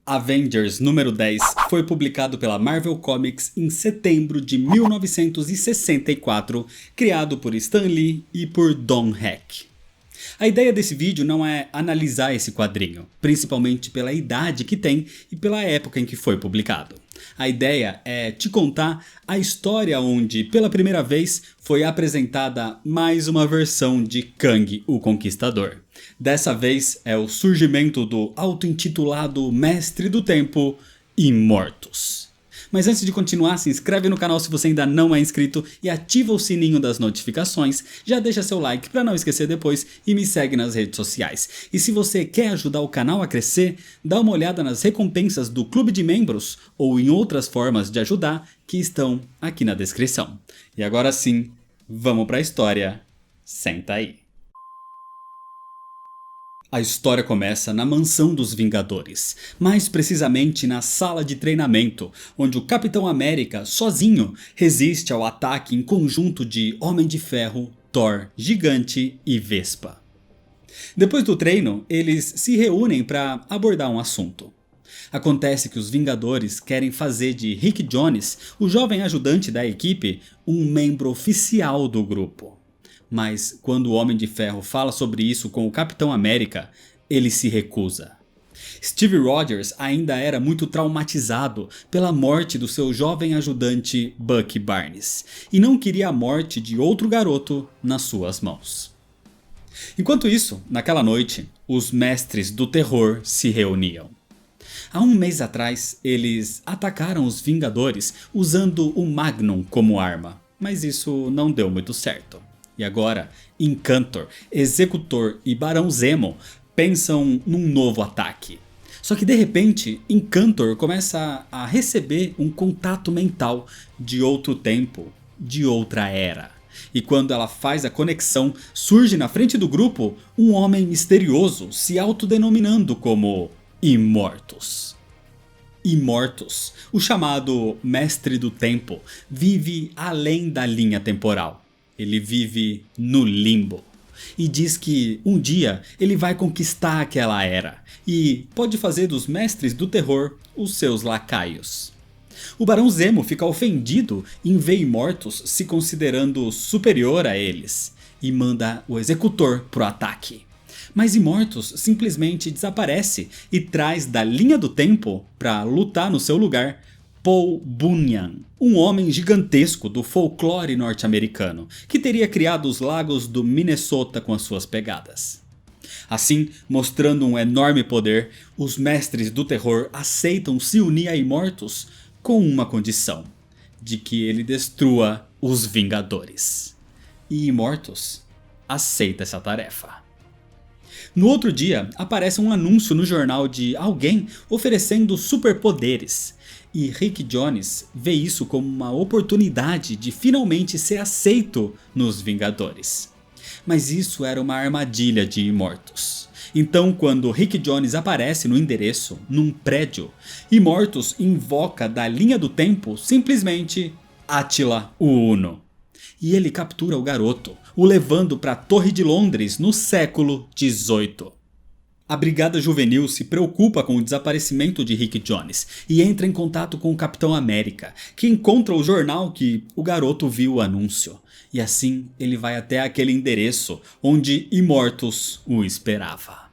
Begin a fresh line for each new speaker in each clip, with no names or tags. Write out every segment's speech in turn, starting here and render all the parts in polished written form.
Avengers número 10 foi publicado pela Marvel Comics em setembro de 1964, criado por Stan Lee e por Don Heck. A ideia desse vídeo não é analisar esse quadrinho, principalmente pela idade que tem e pela época em que foi publicado. A ideia é te contar a história onde, pela primeira vez, foi apresentada mais uma versão de Kang, o Conquistador. Dessa vez é o surgimento do auto-intitulado Mestre do Tempo, Immortus. Mas antes de continuar, se inscreve no canal se você ainda não é inscrito e ativa o sininho das notificações, já deixa seu like para não esquecer depois e me segue nas redes sociais. E se você quer ajudar o canal a crescer, dá uma olhada nas recompensas do Clube de Membros ou em outras formas de ajudar que estão aqui na descrição. E agora sim, vamos para a história. Senta aí. A história começa na Mansão dos Vingadores, mais precisamente na sala de treinamento, onde o Capitão América, sozinho, resiste ao ataque em conjunto de Homem de Ferro, Thor, Gigante e Vespa. Depois do treino, eles se reúnem para abordar um assunto. Acontece que os Vingadores querem fazer de Rick Jones, o jovem ajudante da equipe, um membro oficial do grupo. Mas quando o Homem de Ferro fala sobre isso com o Capitão América, ele se recusa. Steve Rogers ainda era muito traumatizado pela morte do seu jovem ajudante Bucky Barnes e não queria a morte de outro garoto nas suas mãos. Enquanto isso, naquela noite, os mestres do terror se reuniam. Há um mês atrás, eles atacaram os Vingadores usando o Magnum como arma, mas isso não deu muito certo. E agora, Encantor, Executor e Barão Zemo pensam num novo ataque. Só que de repente, Encantor começa a receber um contato mental de outro tempo, de outra era. E quando ela faz a conexão, surge na frente do grupo um homem misterioso se autodenominando como Immortus. Immortus, o chamado Mestre do Tempo, vive além da linha temporal. Ele vive no limbo e diz que um dia ele vai conquistar aquela era e pode fazer dos mestres do terror os seus lacaios. O Barão Zemo fica ofendido em ver Immortus se considerando superior a eles e manda o Executor pro ataque. Mas Immortus simplesmente desaparece e traz da linha do tempo para lutar no seu lugar Paul Bunyan, um homem gigantesco do folclore norte-americano, que teria criado os lagos do Minnesota com as suas pegadas. Assim, mostrando um enorme poder, os mestres do terror aceitam se unir a Immortus com uma condição, de que ele destrua os Vingadores. E Immortus aceita essa tarefa. No outro dia, aparece um anúncio no jornal de alguém oferecendo superpoderes. E Rick Jones vê isso como uma oportunidade de finalmente ser aceito nos Vingadores. Mas isso era uma armadilha de Immortus. Então quando Rick Jones aparece no endereço, num prédio, Immortus invoca da linha do tempo simplesmente Átila o Uno. E ele captura o garoto, o levando para a Torre de Londres no século XVIII. A Brigada Juvenil se preocupa com o desaparecimento de Rick Jones e entra em contato com o Capitão América, que encontra o jornal que o garoto viu o anúncio. E assim ele vai até aquele endereço onde Immortus o esperava.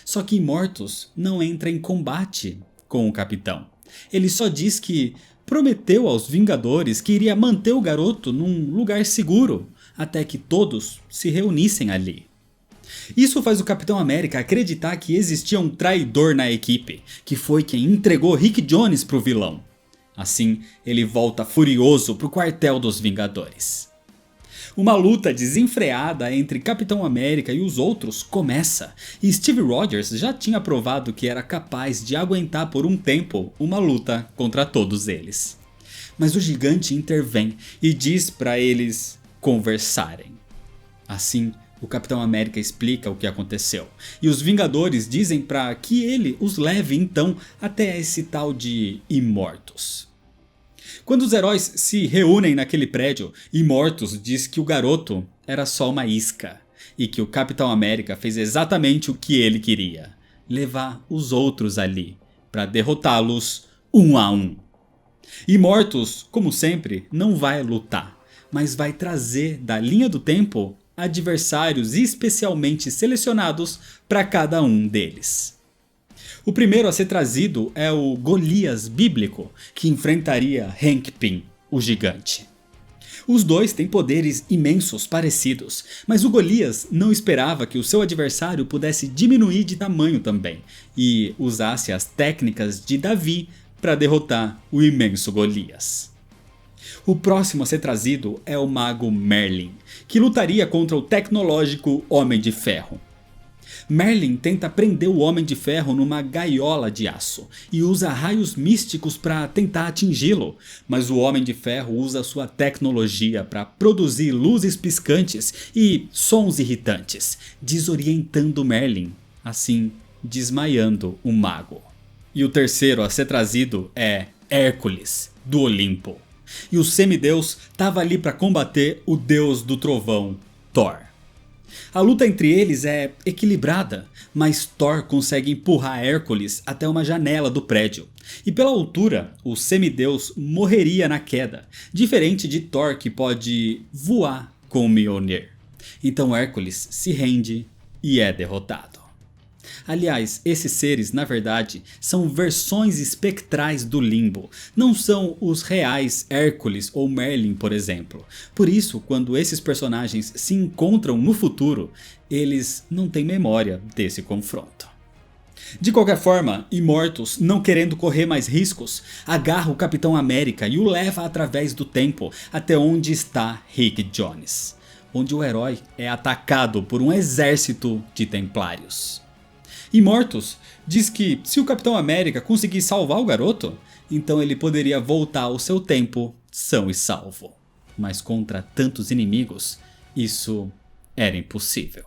Só que Immortus não entra em combate com o Capitão. Ele só diz que prometeu aos Vingadores que iria manter o garoto num lugar seguro, até que todos se reunissem ali. Isso faz o Capitão América acreditar que existia um traidor na equipe, que foi quem entregou Rick Jones pro vilão. Assim, ele volta furioso pro quartel dos Vingadores. Uma luta desenfreada entre Capitão América e os outros começa, e Steve Rogers já tinha provado que era capaz de aguentar por um tempo uma luta contra todos eles. Mas o gigante intervém e diz para eles conversarem. Assim, o Capitão América explica o que aconteceu, e os Vingadores dizem para que ele os leve então até esse tal de Immortus. Quando os heróis se reúnem naquele prédio, Immortus diz que o garoto era só uma isca, e que o Capitão América fez exatamente o que ele queria, levar os outros ali, para derrotá-los um a um. Imortus, como sempre, não vai lutar, mas vai trazer da linha do tempo adversários especialmente selecionados para cada um deles. O primeiro a ser trazido é o Golias bíblico, que enfrentaria Hank Pym, o gigante. Os dois têm poderes imensos parecidos, mas o Golias não esperava que o seu adversário pudesse diminuir de tamanho também, e usasse as técnicas de Davi para derrotar o imenso Golias. O próximo a ser trazido é o mago Merlin, que lutaria contra o tecnológico Homem de Ferro. Merlin tenta prender o Homem de Ferro numa gaiola de aço e usa raios místicos para tentar atingi-lo, mas o Homem de Ferro usa sua tecnologia para produzir luzes piscantes e sons irritantes, desorientando Merlin, assim desmaiando o mago. E o terceiro a ser trazido é Hércules, do Olimpo. E o semideus estava ali para combater o deus do trovão, Thor. A luta entre eles é equilibrada, mas Thor consegue empurrar Hércules até uma janela do prédio. E pela altura, o semideus morreria na queda, diferente de Thor que pode voar com o Mjolnir. Então Hércules se rende e é derrotado. Aliás, esses seres, na verdade, são versões espectrais do Limbo, não são os reais Hércules ou Merlin, por exemplo. Por isso, quando esses personagens se encontram no futuro, eles não têm memória desse confronto. De qualquer forma, Imortus, não querendo correr mais riscos, agarra o Capitão América e o leva através do tempo até onde está Rick Jones, onde o herói é atacado por um exército de templários. Imortus diz que se o Capitão América conseguir salvar o garoto, então ele poderia voltar ao seu tempo são e salvo. Mas contra tantos inimigos, isso era impossível.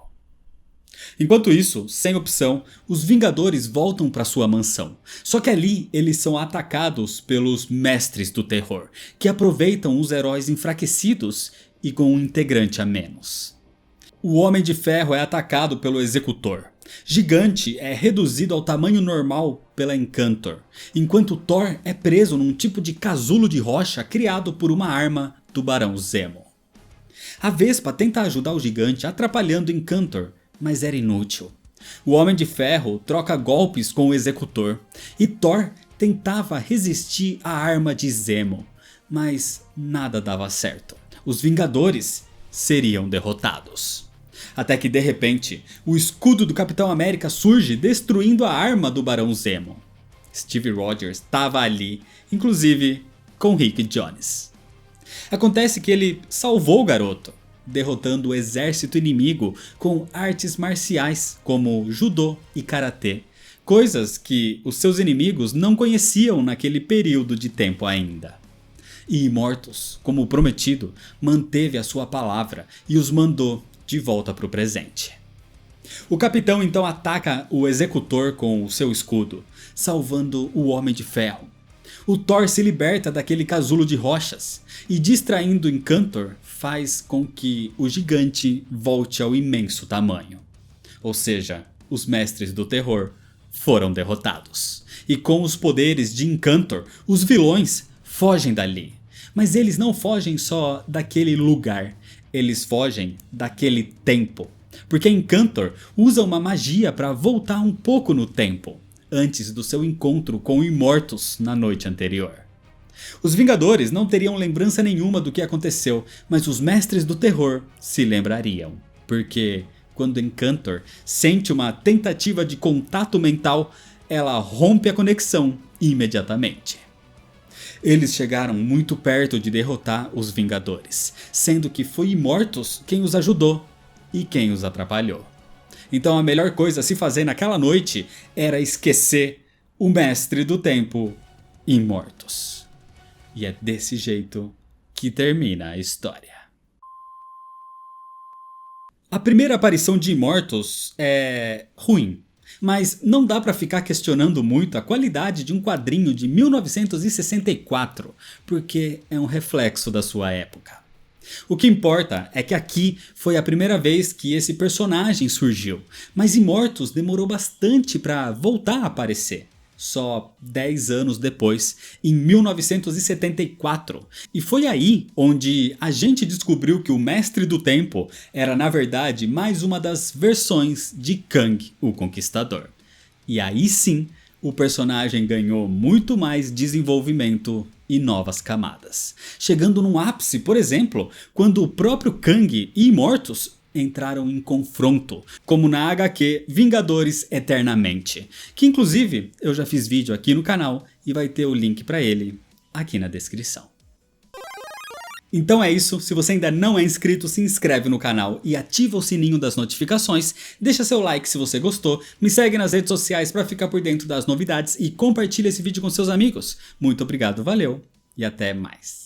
Enquanto isso, sem opção, os Vingadores voltam para sua mansão. Só que ali eles são atacados pelos Mestres do Terror, que aproveitam os heróis enfraquecidos e com um integrante a menos. O Homem de Ferro é atacado pelo Executor. Gigante é reduzido ao tamanho normal pela Encantor, enquanto Thor é preso num tipo de casulo de rocha criado por uma arma do Barão Zemo. A Vespa tenta ajudar o gigante atrapalhando Encantor, mas era inútil. O Homem de Ferro troca golpes com o Executor e Thor tentava resistir à arma de Zemo, mas nada dava certo. Os Vingadores seriam derrotados. Até que de repente, o escudo do Capitão América surge destruindo a arma do Barão Zemo. Steve Rogers estava ali, inclusive com Rick Jones. Acontece que ele salvou o garoto, derrotando o exército inimigo com artes marciais como judô e karatê, coisas que os seus inimigos não conheciam naquele período de tempo ainda. E Imortus, como prometido, manteve a sua palavra e os mandou de volta para o presente. O capitão então ataca o Executor com o seu escudo, salvando o Homem de Ferro. O Thor se liberta daquele casulo de rochas e, distraindo Encantor, faz com que o gigante volte ao imenso tamanho. Ou seja, os Mestres do Terror foram derrotados. E com os poderes de Encantor, os vilões fogem dali. Mas eles não fogem só daquele lugar, eles fogem daquele tempo. Porque Encantor usa uma magia para voltar um pouco no tempo, antes do seu encontro com Imortus na noite anterior. Os Vingadores não teriam lembrança nenhuma do que aconteceu, mas os Mestres do Terror se lembrariam. Porque quando Encantor sente uma tentativa de contato mental, ela rompe a conexão imediatamente. Eles chegaram muito perto de derrotar os Vingadores, sendo que foi Imortus quem os ajudou e quem os atrapalhou. Então a melhor coisa a se fazer naquela noite era esquecer o Mestre do Tempo, Imortus. E é desse jeito que termina a história. A primeira aparição de Imortus é ruim. Mas não dá pra ficar questionando muito a qualidade de um quadrinho de 1964, porque é um reflexo da sua época. O que importa é que aqui foi a primeira vez que esse personagem surgiu, mas Imortus demorou bastante pra voltar a aparecer. só 10 anos depois, em 1974. E foi aí onde a gente descobriu que o Mestre do Tempo era na verdade mais uma das versões de Kang, o Conquistador. E aí sim, o personagem ganhou muito mais desenvolvimento e novas camadas. Chegando num ápice, por exemplo, quando o próprio Kang e Immortus entraram em confronto, como na HQ Vingadores Eternamente, que inclusive eu já fiz vídeo aqui no canal e vai ter o link para ele aqui na descrição. Então é isso, se você ainda não é inscrito, se inscreve no canal e ativa o sininho das notificações, deixa seu like se você gostou, me segue nas redes sociais para ficar por dentro das novidades e compartilha esse vídeo com seus amigos. Muito obrigado, valeu e até mais.